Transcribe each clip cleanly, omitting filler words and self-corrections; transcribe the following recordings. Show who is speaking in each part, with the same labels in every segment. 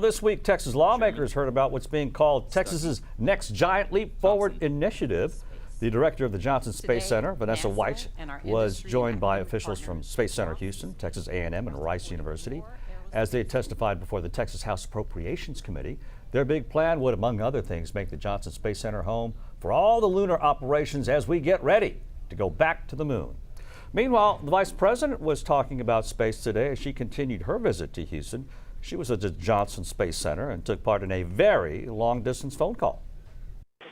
Speaker 1: This week, Texas lawmakers heard about what's being called Texas's Next Giant Leap Forward initiative. The director of the Johnson Space Center, Vanessa White, was joined by officials from Space Center Houston, Texas A&M, and Rice University. As they testified before the Texas House Appropriations Committee, their big plan would, among other things, make the Johnson Space Center home for all the lunar operations as we get ready to go back to the moon. Meanwhile, the vice president was talking about space today as she continued her visit to Houston. She was at the Johnson Space Center and took part in a very long-distance phone call.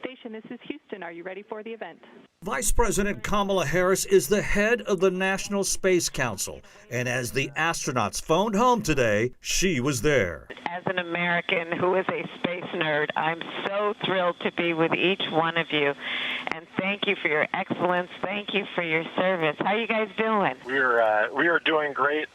Speaker 2: Station, this is Houston. Are you ready for the event?
Speaker 1: Vice President Kamala Harris is the head of the National Space Council, and as the astronauts phoned home today, she was there.
Speaker 3: As an American who is a space nerd, I'm so thrilled to be with each one of you. And thank you for your excellence. Thank you for your service. How are you guys doing?
Speaker 4: We are doing great.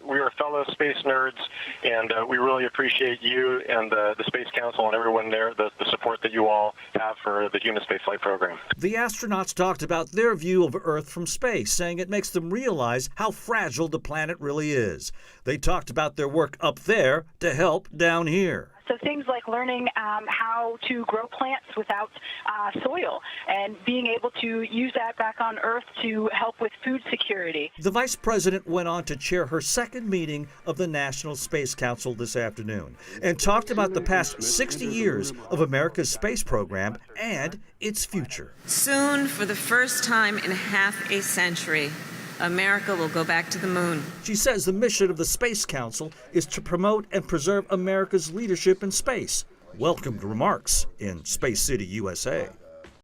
Speaker 4: We are fellow space nerds, and we really appreciate you and the Space Council and everyone there, the support that you all have for the human spaceflight program.
Speaker 1: The astronauts talked about their view of Earth from space, saying it makes them realize how fragile the planet really is. They talked about their work up there to help down here.
Speaker 5: So things like learning how to grow plants without soil and being able to use that back on Earth to help with food security.
Speaker 1: The vice president went on to chair her second meeting of the National Space Council this afternoon and talked about the past 60 years of America's space program and its future.
Speaker 6: Soon, for the first time in half a century, America will go back to the moon.
Speaker 1: She says the mission of the Space Council is to promote and preserve America's leadership in space. Welcomed remarks in Space City, USA.